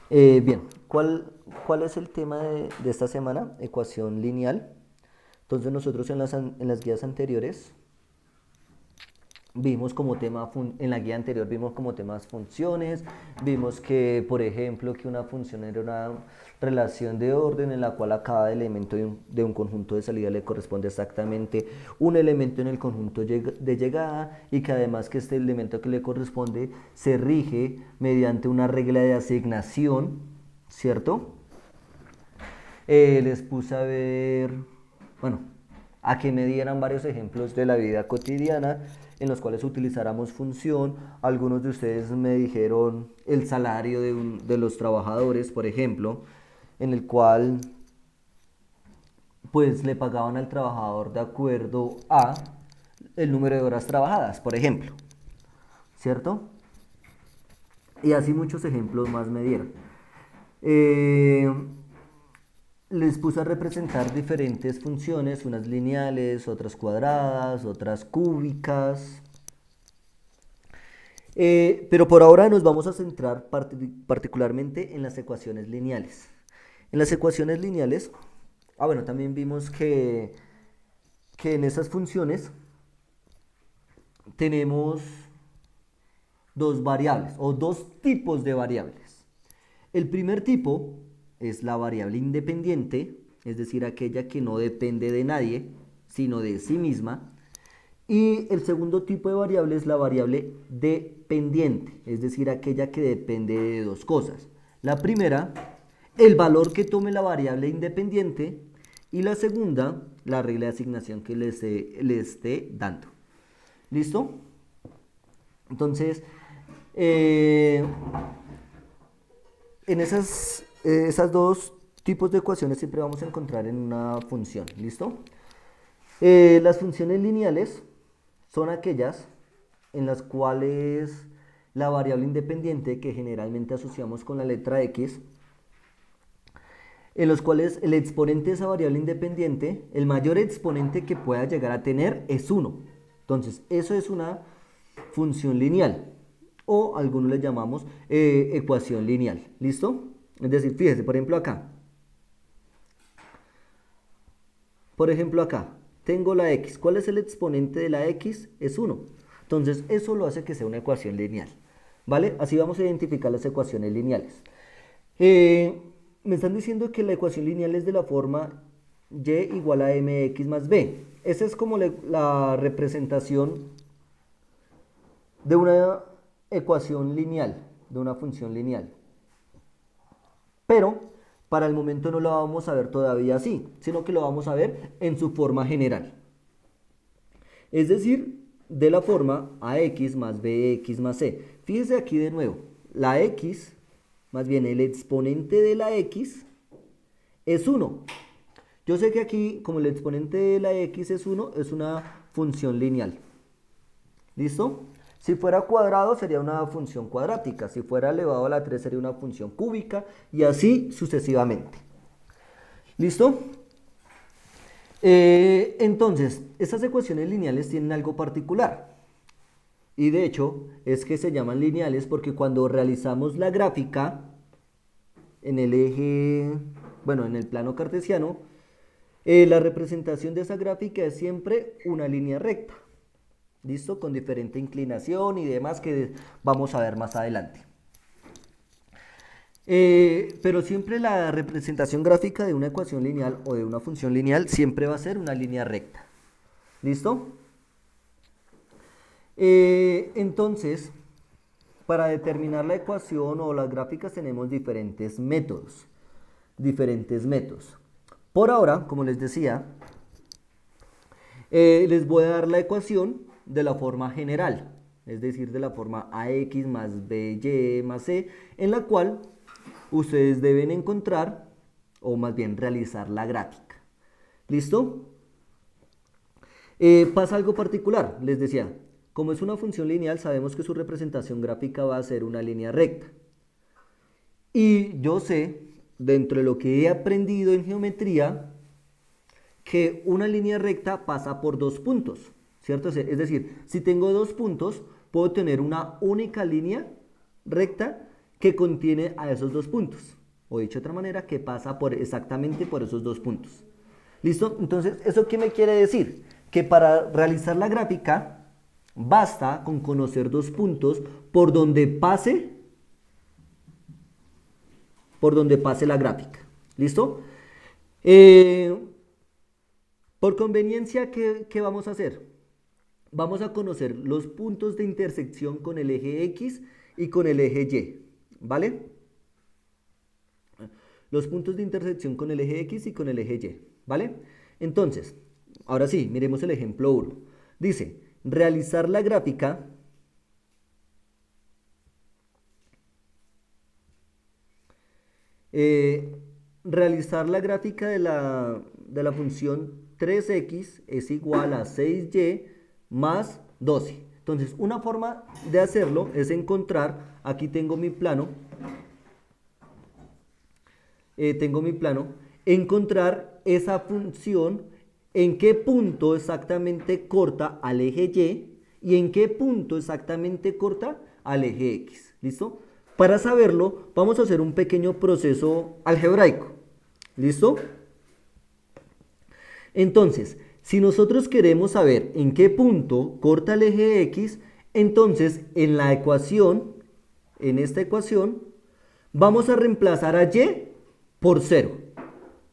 Bien, ¿cuál es el tema de esta semana? Ecuación lineal. Entonces nosotros en las guías anteriores vimos como tema, en la guía anterior vimos como temas funciones, vimos que, por ejemplo, que una función era una relación de orden en la cual a cada elemento de un conjunto de salida le corresponde exactamente un elemento en el conjunto de llegada y que además que este elemento que le corresponde se rige mediante una regla de asignación, ¿cierto? Les puse a ver, bueno, a que me dieran varios ejemplos de la vida cotidiana en los cuales utilizáramos función. Algunos de ustedes me dijeron el salario de los trabajadores, por ejemplo, en el cual pues le pagaban al trabajador de acuerdo a el número de horas trabajadas, por ejemplo, ¿cierto? Y así muchos ejemplos más me dieron. Eh, Les puse a representar diferentes funciones, unas lineales, otras cuadradas, otras cúbicas. Pero por ahora nos vamos a centrar particularmente en las ecuaciones lineales. En las ecuaciones lineales, bueno, también vimos que en esas funciones tenemos dos variables o dos tipos de variables. El primer tipo es la variable independiente, es decir, aquella que no depende de nadie, sino de sí misma. Y el segundo tipo de variable es la variable dependiente, es decir, aquella que depende de dos cosas. La primera, el valor que tome la variable independiente, y la segunda, la regla de asignación que le esté dando. ¿Listo? Entonces, eh, en esas dos tipos de ecuaciones siempre vamos a encontrar en una función. ¿Listo? Las funciones lineales son aquellas en las cuales la variable independiente, que generalmente asociamos con la letra X, en los cuales el exponente de esa variable independiente, el mayor exponente que pueda llegar a tener es 1. Entonces, eso es una función lineal o algunos le llamamos ecuación lineal. ¿Listo? Es decir, fíjese, por ejemplo acá. Por ejemplo acá, tengo la x. ¿Cuál es el exponente de la x? Es 1. Entonces, eso lo hace que sea una ecuación lineal. ¿Vale? Así vamos a identificar las ecuaciones lineales. Eh, Me están diciendo que la ecuación lineal es de la forma y igual a mx más b. Esa es como la representación de una ecuación lineal, de una función lineal. Pero para el momento no lo vamos a ver todavía así, sino que lo vamos a ver en su forma general. Es decir, de la forma ax más bx más c. Fíjese aquí de nuevo, la x, más bien el exponente de la x es 1. Yo sé que aquí, como el exponente de la x es 1, es una función lineal. ¿Listo? Si fuera cuadrado sería una función cuadrática, si fuera elevado a la 3 sería una función cúbica y así sucesivamente. ¿Listo? Entonces, estas ecuaciones lineales tienen algo particular. Y de hecho, es que se llaman lineales porque cuando realizamos la gráfica en el eje, bueno, en el plano cartesiano, la representación de esa gráfica es siempre una línea recta. ¿Listo? Con diferente inclinación y demás que vamos a ver más adelante. Pero siempre la representación gráfica de una ecuación lineal o de una función lineal siempre va a ser una línea recta. ¿Listo? Entonces, para determinar la ecuación o las gráficas tenemos diferentes métodos. Diferentes métodos. Por ahora, como les decía, les voy a dar la ecuación de la forma general, es decir, de la forma ax más by más c, en la cual ustedes deben encontrar, o más bien realizar la gráfica. ¿Listo? Pasa algo particular, les decía, como es una función lineal, sabemos que su representación gráfica va a ser una línea recta. Y yo sé, dentro de lo que he aprendido en geometría, que una línea recta pasa por dos puntos, ¿cierto? Es decir, si tengo dos puntos, puedo tener una única línea recta que contiene a esos dos puntos. O dicho de otra manera, que pasa exactamente por esos dos puntos. ¿Listo? Entonces, ¿eso qué me quiere decir? Que para realizar la gráfica, basta con conocer dos puntos por donde pase la gráfica. ¿Listo? Por conveniencia, ¿qué vamos a hacer? Vamos a conocer los puntos de intersección con el eje X y con el eje Y, ¿vale? Los puntos de intersección con el eje X y con el eje Y, ¿vale? Entonces, ahora sí, miremos el ejemplo 1. Dice, realizar la gráfica de la función 3x es igual a 6y más 12. Entonces, una forma de hacerlo es encontrar, aquí tengo mi plano, encontrar esa función en qué punto exactamente corta al eje y en qué punto exactamente corta al eje X. ¿Listo? Para saberlo, vamos a hacer un pequeño proceso algebraico. ¿Listo? Entonces, si nosotros queremos saber en qué punto corta el eje X, entonces en la ecuación, en esta ecuación, vamos a reemplazar a Y por 0.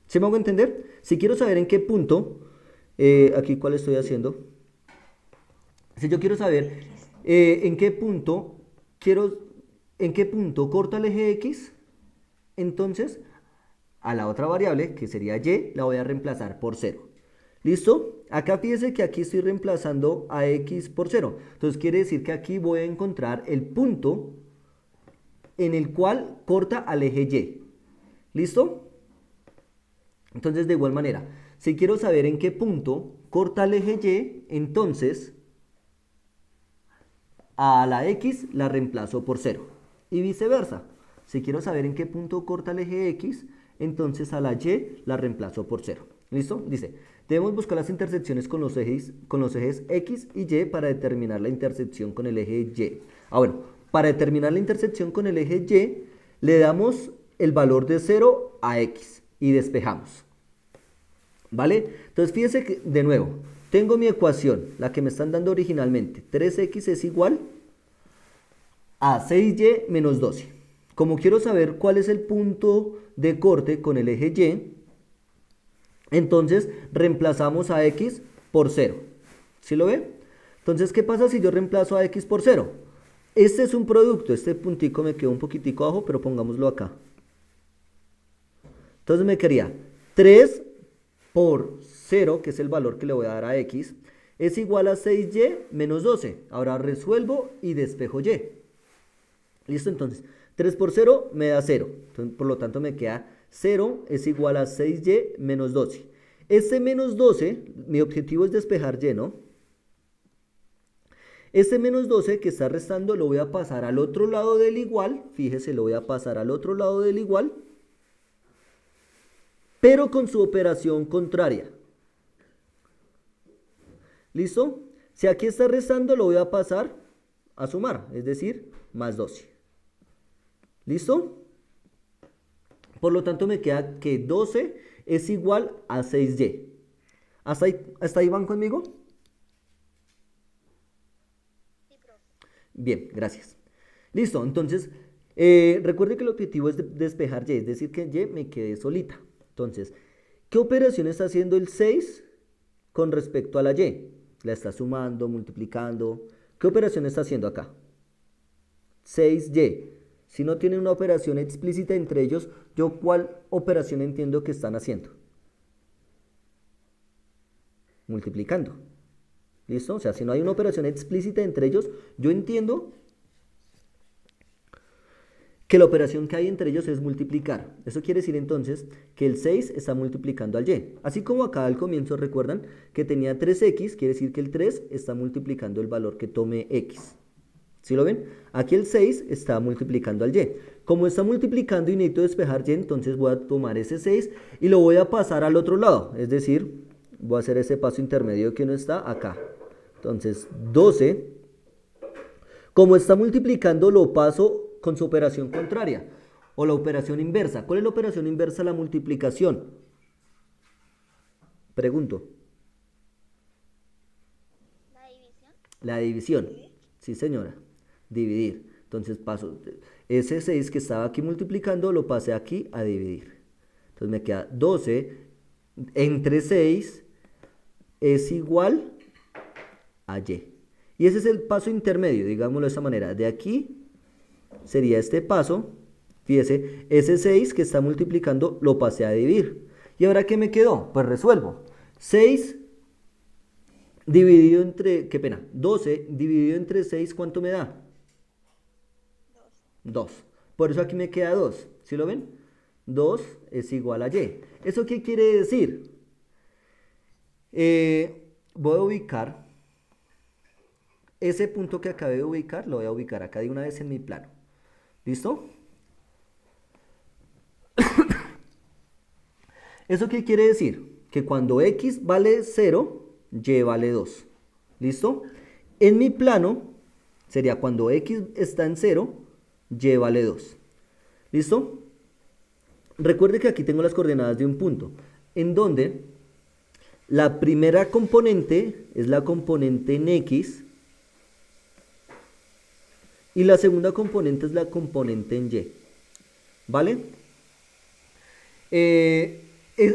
¿Sí me hago entender? Si quiero saber en qué punto, aquí cuál estoy haciendo, si yo quiero saber en qué punto corta el eje X, entonces a la otra variable, que sería Y, la voy a reemplazar por 0. ¿Listo? Acá fíjese que aquí estoy reemplazando a X por 0. Entonces quiere decir que aquí voy a encontrar el punto en el cual corta al eje Y. ¿Listo? Entonces, de igual manera, si quiero saber en qué punto corta el eje Y, entonces a la X la reemplazo por 0. Y viceversa. Si quiero saber en qué punto corta el eje X, entonces a la Y la reemplazo por 0. ¿Listo? Dice, debemos buscar las intersecciones con los ejes X y Y para determinar la intersección con el eje Y. Bueno, para determinar la intersección con el eje Y, le damos el valor de 0 a X y despejamos. ¿Vale? Entonces fíjense que, de nuevo, tengo mi ecuación, la que me están dando originalmente. 3x es igual a 6y menos 12. Como quiero saber cuál es el punto de corte con el eje Y, entonces reemplazamos a x por 0. ¿Sí lo ve? Entonces, ¿qué pasa si yo reemplazo a x por 0? Este es un producto, este puntico me quedó un poquitico abajo, pero pongámoslo acá. Entonces me quedaría 3 por 0, que es el valor que le voy a dar a x, es igual a 6y menos 12. Ahora resuelvo y despejo y. ¿Listo? Entonces, 3 por 0 me da 0. Entonces, por lo tanto, me queda 0 es igual a 6y menos 12. Este menos 12, mi objetivo es despejar y, ¿no? Este menos 12 que está restando lo voy a pasar al otro lado del igual. Fíjese, lo voy a pasar al otro lado del igual, pero con su operación contraria. ¿Listo? Si aquí está restando, lo voy a pasar a sumar, es decir, más 12. ¿Listo? Por lo tanto, me queda que 12 es igual a 6y. ¿Hasta ahí van conmigo? Bien, gracias. Listo, entonces, recuerde que el objetivo es despejar y, es decir, que y me quede solita. Entonces, ¿qué operación está haciendo el 6 con respecto a la y? La está sumando, multiplicando. ¿Qué operación está haciendo acá? 6y. Si no tienen una operación explícita entre ellos, ¿yo cuál operación entiendo que están haciendo? Multiplicando. ¿Listo? O sea, si no hay una operación explícita entre ellos, yo entiendo que la operación que hay entre ellos es multiplicar. Eso quiere decir entonces que el 6 está multiplicando al y. Así como acá al comienzo recuerdan que tenía 3x, quiere decir que el 3 está multiplicando el valor que tome x. ¿Sí lo ven? Aquí el 6 está multiplicando al y. Como está multiplicando y necesito despejar y, entonces voy a tomar ese 6 y lo voy a pasar al otro lado. Es decir, voy a hacer ese paso intermedio que no está acá. Entonces, 12, como está multiplicando, lo paso con su operación contraria o la operación inversa. ¿Cuál es la operación inversa a la multiplicación? Pregunto. ¿La división? La división. Sí, señora. Dividir. Entonces paso ese 6 que estaba aquí multiplicando lo pasé aquí a dividir. Entonces me queda 12 entre 6 es igual a y. Y ese es el paso intermedio, digámoslo de esta manera. De aquí sería este paso. Fíjese, ese 6 que está multiplicando lo pasé a dividir. ¿Y ahora qué me quedó? Pues resuelvo. 6 dividido entre, qué pena, 12 dividido entre 6, ¿cuánto me da? 2. Por eso aquí me queda 2. ¿Sí lo ven? 2 es igual a y. ¿Eso qué quiere decir? Voy a ubicar ese punto que acabé de ubicar, lo voy a ubicar acá de una vez en mi plano. ¿Listo? ¿Eso qué quiere decir? Que cuando x vale 0, y vale 2. ¿Listo? En mi plano sería cuando x está en 0, y vale 2. ¿Listo? Recuerde que aquí tengo las coordenadas de un punto, en donde la primera componente es la componente en x y la segunda componente es la componente en y. ¿Vale?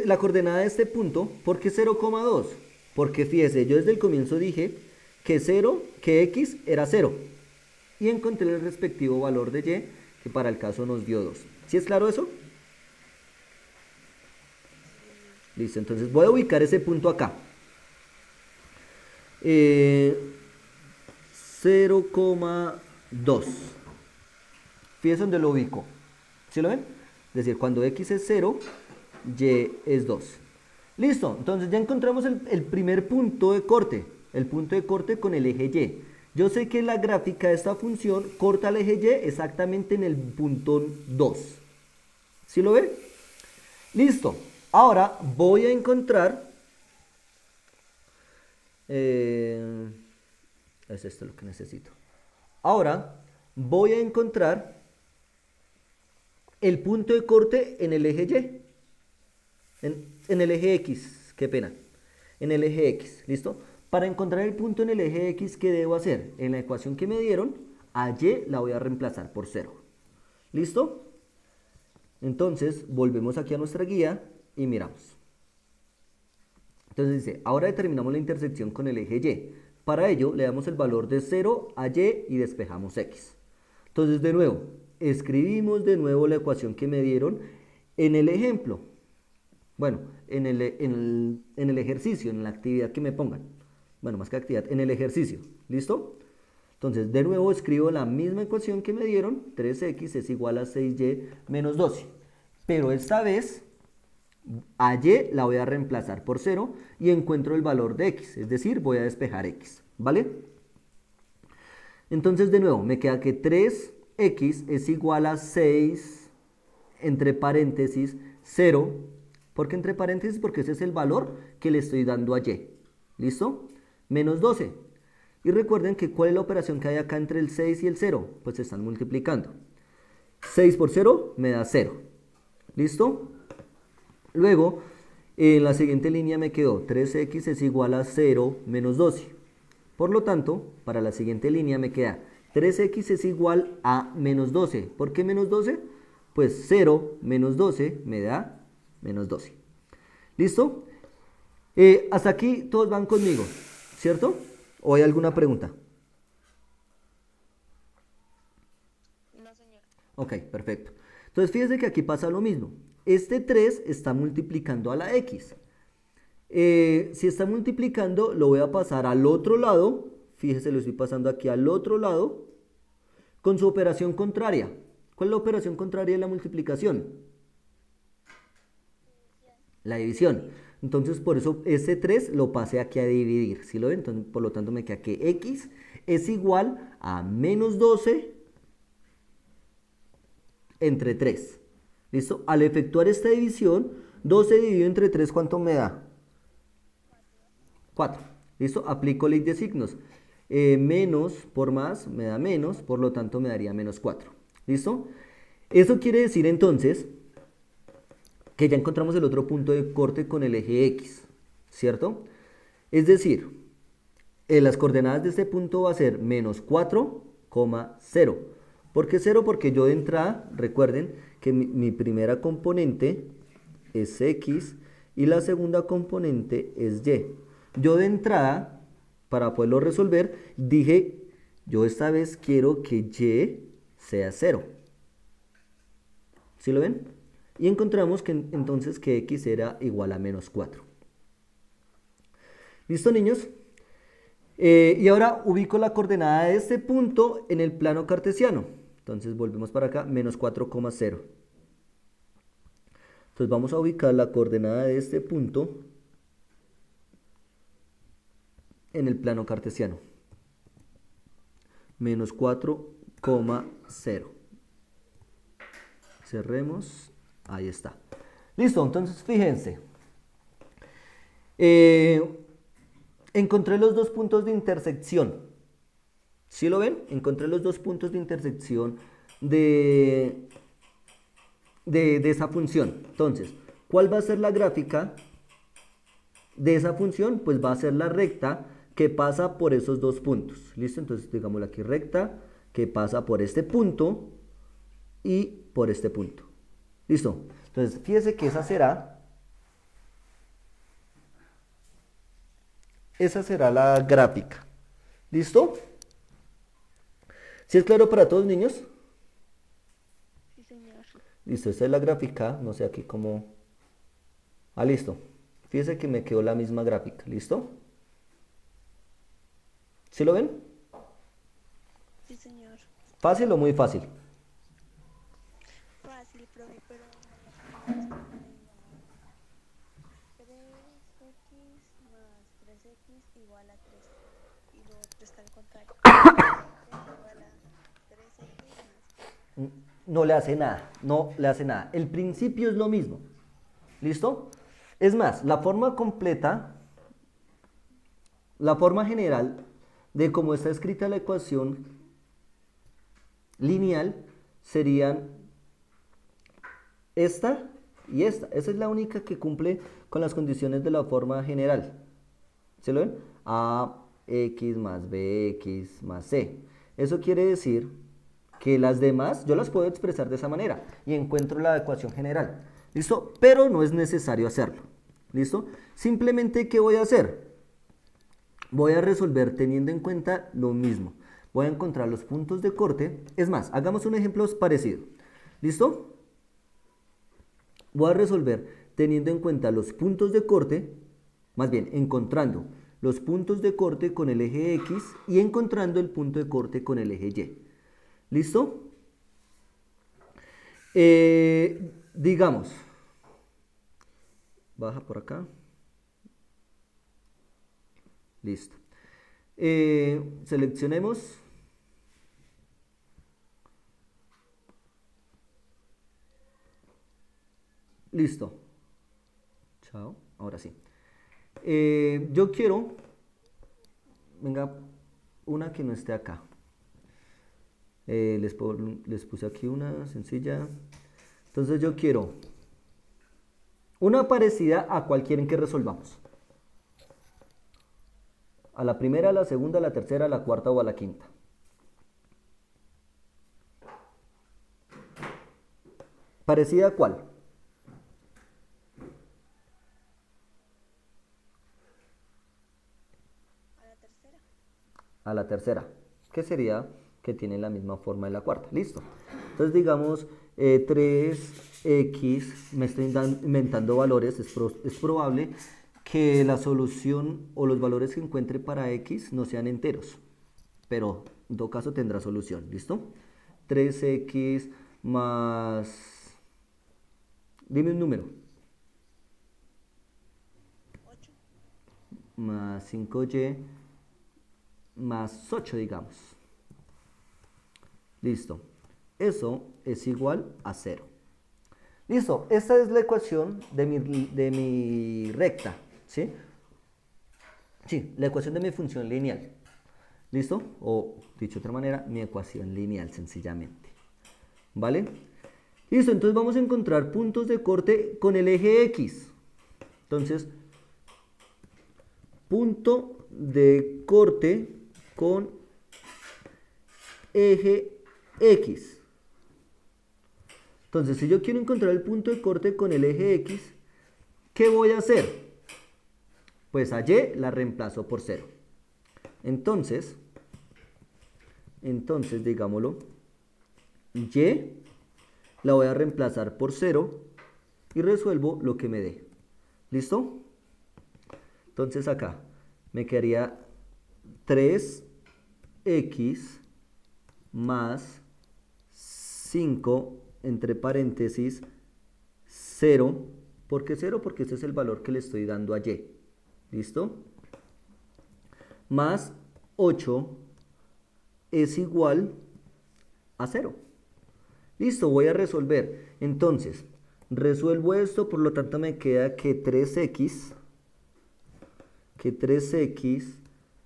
La coordenada de este punto, ¿por qué 0,2? Porque fíjese, yo desde el comienzo dije que x era 0 y encontré el respectivo valor de y, que para el caso nos dio 2. ¿Sí es claro eso? Listo, entonces voy a ubicar ese punto acá. 0,2. Fíjense dónde lo ubico. ¿Sí lo ven? Es decir, cuando x es 0, y es 2. Listo, entonces ya encontramos el primer punto de corte. El punto de corte con el eje y. Yo sé que la gráfica de esta función corta el eje y exactamente en el punto 2. ¿Sí lo ven? Listo. Ahora voy a encontrar... es esto lo que necesito. Ahora voy a encontrar el punto de corte en el eje y. En el eje x, qué pena. En el eje x, ¿listo? Para encontrar el punto en el eje x, ¿qué debo hacer? En la ecuación que me dieron, a y la voy a reemplazar por 0. ¿Listo? Entonces, volvemos aquí a nuestra guía y miramos. Entonces dice, ahora determinamos la intersección con el eje y. Para ello, le damos el valor de 0 a y despejamos x. Entonces, de nuevo, escribimos de nuevo la ecuación que me dieron en el ejemplo. Bueno, en el ejercicio, en la actividad que me pongan. Bueno, más que actividad, en el ejercicio. ¿Listo? Entonces, de nuevo escribo la misma ecuación que me dieron. 3x es igual a 6y menos 12. Pero esta vez, a y la voy a reemplazar por 0 y encuentro el valor de x. Es decir, voy a despejar x. ¿Vale? Entonces, de nuevo, me queda que 3x es igual a 6, entre paréntesis, 0. ¿Por qué entre paréntesis? Porque ese es el valor que le estoy dando a y. ¿Listo? Menos 12. Y recuerden que ¿cuál es la operación que hay acá entre el 6 y el 0? Pues se están multiplicando. 6 por 0 me da 0. ¿Listo? Luego, en la siguiente línea me quedó 3x es igual a 0 menos 12. Por lo tanto, para la siguiente línea me queda 3x es igual a menos 12. ¿Por qué menos 12? Pues 0 menos 12 me da menos 12. ¿Listo? Hasta aquí todos van conmigo, ¿cierto? ¿O hay alguna pregunta? No, señor. Ok, perfecto. Entonces fíjense que aquí pasa lo mismo. Este 3 está multiplicando a la x. Si está multiplicando, lo voy a pasar al otro lado. Fíjese, lo estoy pasando aquí al otro lado con su operación contraria. ¿Cuál es la operación contraria de la multiplicación? La división. Entonces, por eso ese 3 lo pasé aquí a dividir. ¿Sí lo ven? Entonces, por lo tanto, me queda que x es igual a menos 12 entre 3. ¿Listo? Al efectuar esta división, 12 dividido entre 3, ¿cuánto me da? 4. ¿Listo? Aplico ley de signos. Menos por más me da menos, por lo tanto me daría menos 4. ¿Listo? Eso quiere decir entonces que ya encontramos el otro punto de corte con el eje X, ¿cierto? Es decir, las coordenadas de este punto va a ser menos 4,0. ¿Por qué 0? Porque yo de entrada, recuerden que mi primera componente es X y la segunda componente es Y. Yo de entrada, para poderlo resolver, dije, yo esta vez quiero que Y sea 0. ¿Sí lo ven? Y encontramos que entonces que X era igual a menos 4. ¿Listo, niños? Y ahora ubico la coordenada de este punto en el plano cartesiano. Entonces volvemos para acá, menos 4,0. Entonces vamos a ubicar la coordenada de este punto en el plano cartesiano. Menos 4,0. Cerremos. Ahí está. Listo, entonces fíjense. Encontré los dos puntos de intersección. ¿Sí lo ven? Encontré los dos puntos de intersección de esa función. Entonces, ¿cuál va a ser la gráfica de esa función? Pues va a ser la recta que pasa por esos dos puntos. ¿Listo? Entonces, digámoslo aquí, recta que pasa por este punto y por este punto. ¿Listo? Entonces, fíjese que esa será la gráfica. ¿Listo? ¿Sí es claro para todos, niños? Sí, señor. Listo, esta es la gráfica, no sé aquí cómo... Ah, listo. Fíjese que me quedó la misma gráfica, ¿listo? ¿Sí lo ven? Sí, señor. ¿Fácil o muy fácil? Fácil, profe, pero no sé cómo le digo, ¿no? 3x más 3x igual a 3. Y lo otro está al contrario. 3x igual a 3x más. No le hace nada, no le hace nada. El principio es lo mismo, ¿listo? Es más, la forma completa, la forma general de cómo está escrita la ecuación lineal serían esta y esta. Esa es la única que cumple con las condiciones de la forma general. ¿Se lo ven? AX más BX más C. Eso quiere decir que las demás yo las puedo expresar de esa manera y encuentro la ecuación general. ¿Listo? Pero no es necesario hacerlo. ¿Listo? Simplemente, ¿qué voy a hacer? Voy a resolver teniendo en cuenta lo mismo. Voy a encontrar los puntos de corte. Es más, hagamos un ejemplo parecido. ¿Listo? Voy a resolver teniendo en cuenta los puntos de corte, más bien encontrando los puntos de corte con el eje X y encontrando el punto de corte con el eje Y. ¿Listo? Digamos, baja por acá. Listo. Seleccionemos. Listo. Chao. Ahora sí. Yo quiero, venga, una que no esté acá. Les puse aquí una sencilla. Entonces yo quiero una parecida a cual quieren que resolvamos. A la primera, a la segunda, a la tercera, a la cuarta o a la quinta. ¿Parecida a cuál? A la tercera. A la tercera, que sería que tiene la misma forma de la cuarta. Listo. Entonces digamos 3x, me estoy inventando valores, es probable que la solución o los valores que encuentre para x no sean enteros, pero en todo caso tendrá solución. ¿Listo? 3x más... Dime un número. 8. Más 5y más 8, digamos. Listo. Eso es igual a 0. Listo. Esta es la ecuación de mi recta. ¿Sí? Sí, la ecuación de mi función lineal. ¿Listo? O, dicho de otra manera, mi ecuación lineal, sencillamente. ¿vale? Listo, entonces vamos a encontrar puntos de corte con el eje X. Entonces, punto de corte con eje X. Entonces, si yo quiero encontrar el punto de corte con el eje X, ¿qué voy a hacer? Pues a Y la reemplazo por 0. Entonces, digámoslo, Y la voy a reemplazar por 0 y resuelvo lo que me dé. ¿Listo? Entonces acá me quedaría 3x más 5 entre paréntesis 0. ¿Por qué 0? Porque ese es el valor que le estoy dando a Y. ¿Listo? Más 8 es igual a 0. Listo, voy a resolver. Entonces, resuelvo esto, por lo tanto me queda que 3x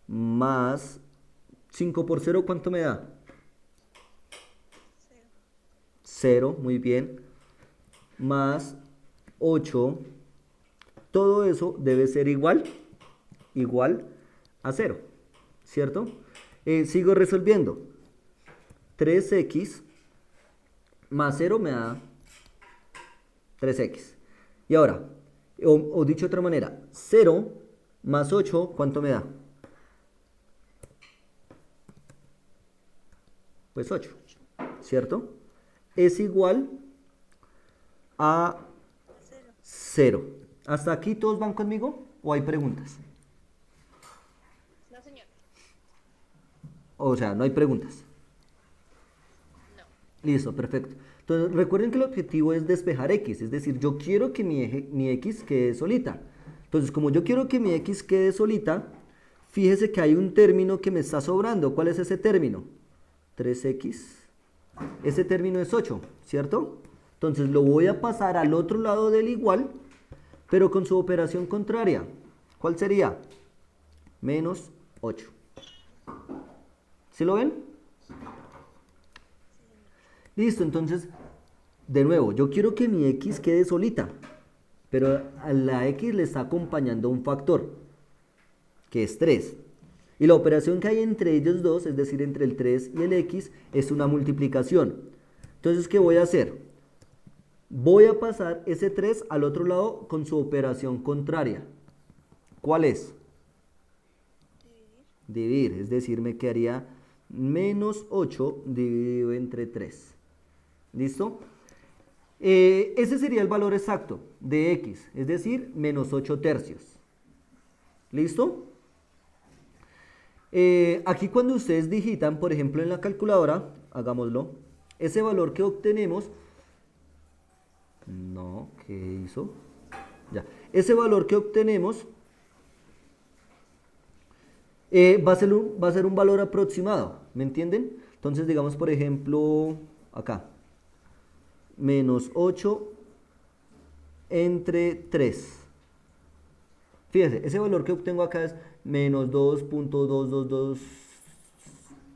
más 5 por 0, ¿cuánto me da? 0, muy bien. Más 8. Todo eso debe ser igual a 0, ¿cierto? Sigo resolviendo. 3x más 0 me da 3x. Y ahora, o dicho de otra manera, 0 más 8, ¿cuánto me da? Pues 8, ¿cierto? Es igual a 0. ¿Hasta aquí todos van conmigo o hay preguntas? No, señor. O sea, no hay preguntas. No. Listo, perfecto. Entonces, recuerden que el objetivo es despejar x, es decir, yo quiero que mi x quede solita. Entonces, como yo quiero que mi x quede solita, fíjese que hay un término que me está sobrando. ¿Cuál es ese término? 3x. Ese término es 8, ¿cierto? Entonces, lo voy a pasar al otro lado del igual, pero con su operación contraria. ¿Cuál sería? Menos 8. ¿Sí lo ven? Listo, entonces, de nuevo, yo quiero que mi x quede solita, pero a la x le está acompañando un factor, que es 3. Y la operación que hay entre ellos dos, es decir, entre el 3 y el x, es una multiplicación. Entonces, ¿qué voy a hacer? Voy a pasar ese 3 al otro lado con su operación contraria. ¿Cuál es? Dividir, es decir, me quedaría menos 8 dividido entre 3. ¿Listo? Ese sería el valor exacto de x, es decir, menos 8 tercios. ¿Listo? Aquí cuando ustedes digitan, por ejemplo en la calculadora, hagámoslo, ese valor que obtenemos, no, ¿qué hizo? Ya, ese valor que obtenemos va a ser un valor aproximado, ¿me entienden? Entonces digamos por ejemplo, acá, menos 8 entre 3. Fíjense, ese valor que obtengo acá es menos 2.222.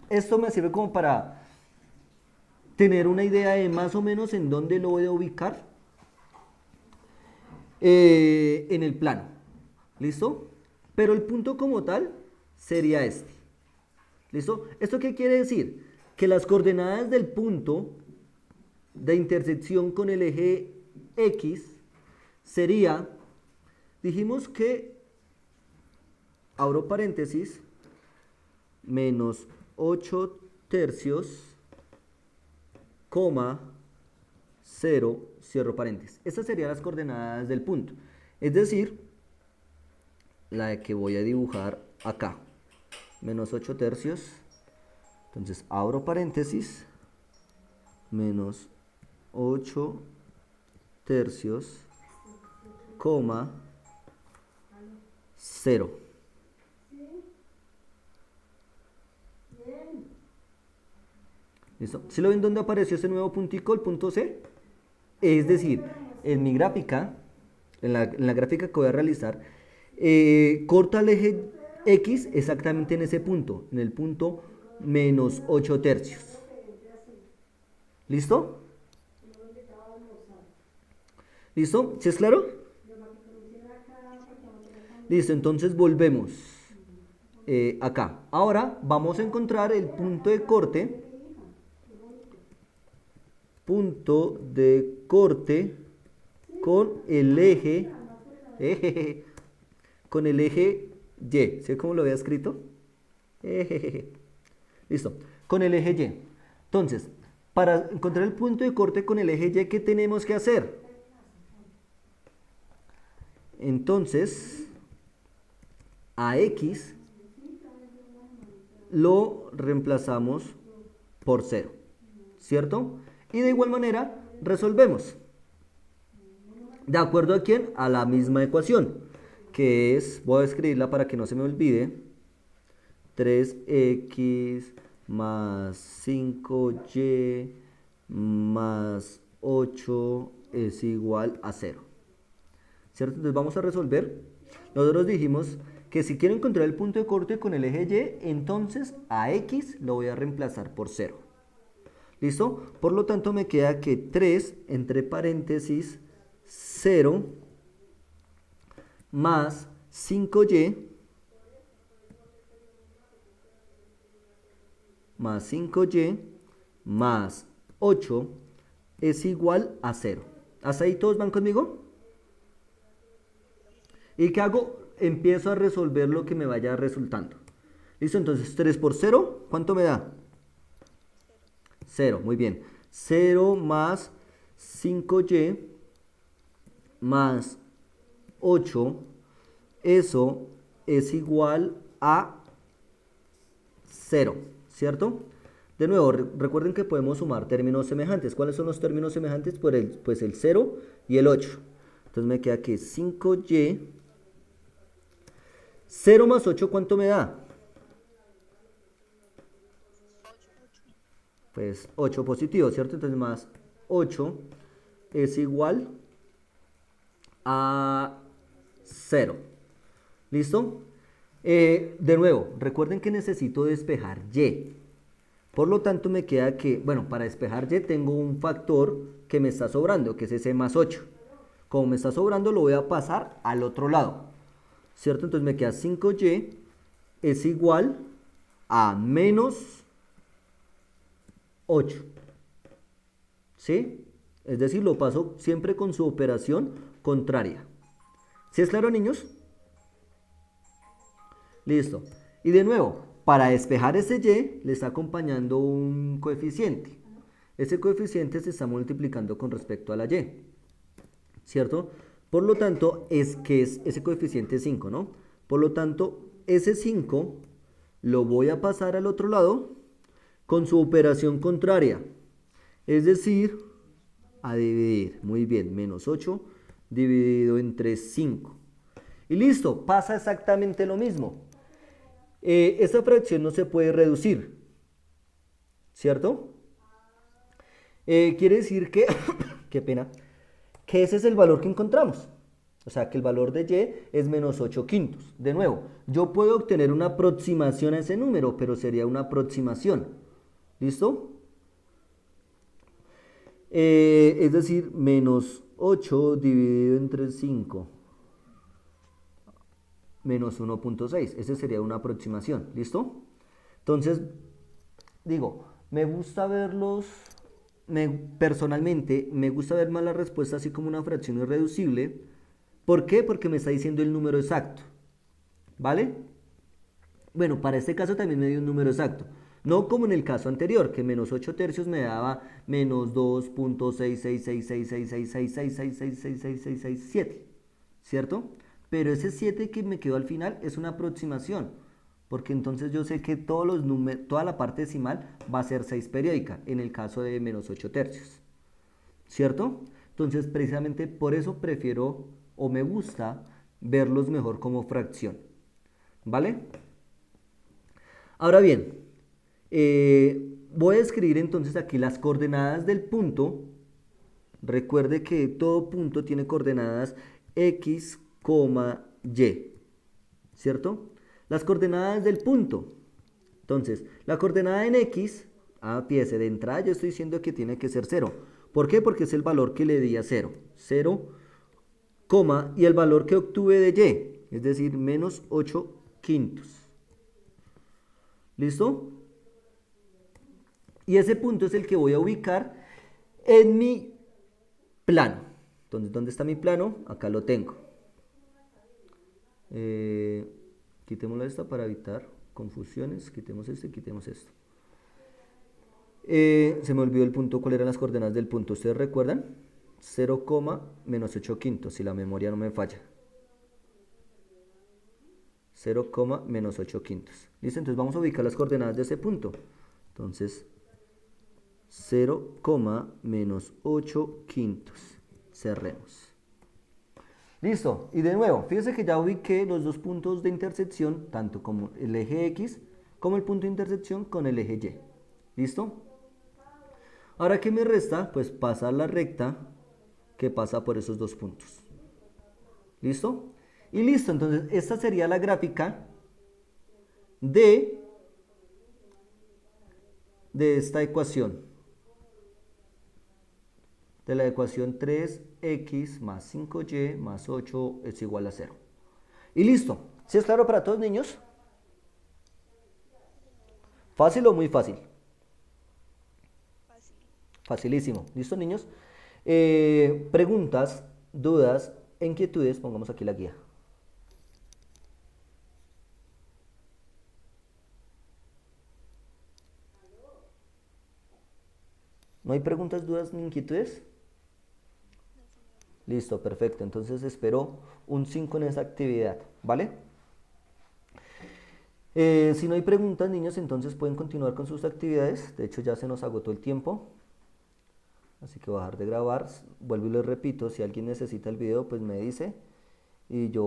Esto me sirve como para tener una idea de más o menos en dónde lo voy a ubicar en el plano. ¿Listo? Pero el punto como tal sería este. ¿Listo? ¿Esto qué quiere decir? Que las coordenadas del punto de intersección con el eje X sería, dijimos que, abro paréntesis, menos 8 tercios, coma, 0, cierro paréntesis. Estas serían las coordenadas del punto. Es decir, la que voy a dibujar acá. Menos 8 tercios. Entonces, abro paréntesis. Menos 8 tercios, coma, 0. ¿Listo? ¿Sí lo ven dónde apareció ese nuevo puntico, el punto C? Es decir, en mi gráfica, en la gráfica que voy a realizar, corta el eje X exactamente en ese punto, en el punto menos 8 tercios. ¿Listo? ¿Listo? ¿Sí es claro? Listo, entonces volvemos acá. Ahora vamos a encontrar el punto de corte con el eje, con el eje Y. ¿Sí cómo lo había escrito? Listo, con el eje Y. Entonces, para encontrar el punto de corte con el eje Y, ¿qué tenemos que hacer? Entonces, a X lo reemplazamos por 0, ¿cierto? Y de igual manera resolvemos. ¿De acuerdo a quién? A la misma ecuación, que es, voy a escribirla para que no se me olvide, 3x más 5y más 8 es igual a 0. ¿Cierto? Entonces vamos a resolver. Nosotros dijimos que si quiero encontrar el punto de corte con el eje Y, entonces a X lo voy a reemplazar por 0. ¿Listo? Por lo tanto me queda que 3 entre paréntesis 0 más 5y más 5y más 8 es igual a 0. ¿Hasta ahí todos van conmigo? ¿Y qué hago? Empiezo a resolver lo que me vaya resultando. ¿Listo? Entonces 3 por 0, ¿cuánto me da? 0, muy bien. 0 más 5y más 8, eso es igual a 0, ¿cierto? De nuevo, recuerden que podemos sumar términos semejantes. ¿Cuáles son los términos semejantes? Pues el 0 y el 8. Entonces me queda que 5y, 0 más 8, ¿cuánto me da? Pues 8 positivo, ¿cierto? Entonces más 8 es igual a 0. ¿Listo? De nuevo, recuerden que necesito despejar y. Por lo tanto me queda que, bueno, para despejar y tengo un factor que me está sobrando, que es ese más 8. Como me está sobrando, lo voy a pasar al otro lado, ¿cierto? Entonces me queda 5y es igual a menos 8. ¿Sí? Es decir, lo paso siempre con su operación contraria. ¿Sí es claro, niños? Listo. Y de nuevo, para despejar ese y, le está acompañando un coeficiente. Ese coeficiente se está multiplicando con respecto a la y, ¿cierto? Por lo tanto, ese coeficiente es 5, ¿no? Por lo tanto, ese 5 lo voy a pasar al otro lado con su operación contraria. Es decir, a dividir. Muy bien, menos 8 dividido entre 5. Y listo, pasa exactamente lo mismo. Esta fracción no se puede reducir, ¿cierto? Quiere decir que, qué pena, que ese es el valor que encontramos. O sea, que el valor de y es menos 8 quintos. De nuevo, yo puedo obtener una aproximación a ese número, pero sería una aproximación. ¿Listo? Es decir, menos 8 dividido entre 5. Menos 1.6. Ese sería una aproximación. ¿Listo? Entonces, digo, me gusta verlos, personalmente, me gusta ver más la respuesta así como una fracción irreducible. ¿Por qué? Porque me está diciendo el número exacto. ¿Vale? Bueno, para este caso también me dio un número exacto. No como en el caso anterior, que menos 8 tercios me daba menos 2.6666666666667. ¿Cierto? Pero ese 7 que me quedó al final es una aproximación, porque entonces yo sé que toda la parte decimal va a ser 6 periódica, en el caso de menos 8 tercios, ¿cierto? Entonces precisamente por eso prefiero o me gusta verlos mejor como fracción, ¿vale? Ahora bien, voy a escribir entonces aquí las coordenadas del punto. Recuerde que todo punto tiene coordenadas x, y, ¿cierto? Las coordenadas del punto. Entonces, la coordenada en x, de entrada yo estoy diciendo que tiene que ser 0. ¿Por qué? Porque es el valor que le di a 0. 0 coma, y el valor que obtuve de y, es decir, menos 8 quintos. ¿Listo? Y ese punto es el que voy a ubicar en mi plano. Entonces, ¿dónde está mi plano? Acá lo tengo. Quitémosla esta para evitar confusiones. Quitemos esto y quitemos esto. Se me olvidó el punto. ¿Cuáles eran las coordenadas del punto? ¿Ustedes recuerdan? 0, menos 8 quintos, si la memoria no me falla. 0, menos 8 quintos. ¿Listo? Entonces vamos a ubicar las coordenadas de ese punto. Entonces, 0, menos 8 quintos. Cerremos. Listo. Y de nuevo, fíjense que ya ubiqué los dos puntos de intersección, tanto como el eje X, como el punto de intersección con el eje Y. ¿Listo? Ahora, ¿qué me resta? Pues pasar la recta que pasa por esos dos puntos. ¿Listo? Y listo, entonces esta sería la gráfica de esta ecuación. De la ecuación 3x más 5y más 8 es igual a 0. Y listo. ¿Sí es claro para todos, niños? ¿Fácil o muy fácil? Fácil. Facilísimo. ¿Listo, niños? Preguntas, dudas, inquietudes, pongamos aquí la guía. ¿No hay preguntas, dudas ni inquietudes? Listo, perfecto. Entonces espero un 5 en esa actividad, ¿vale? Si no hay preguntas, niños, entonces pueden continuar con sus actividades. De hecho, ya se nos agotó el tiempo. Así que voy a dejar de grabar. Vuelvo y les repito, si alguien necesita el video, pues me dice. Y yo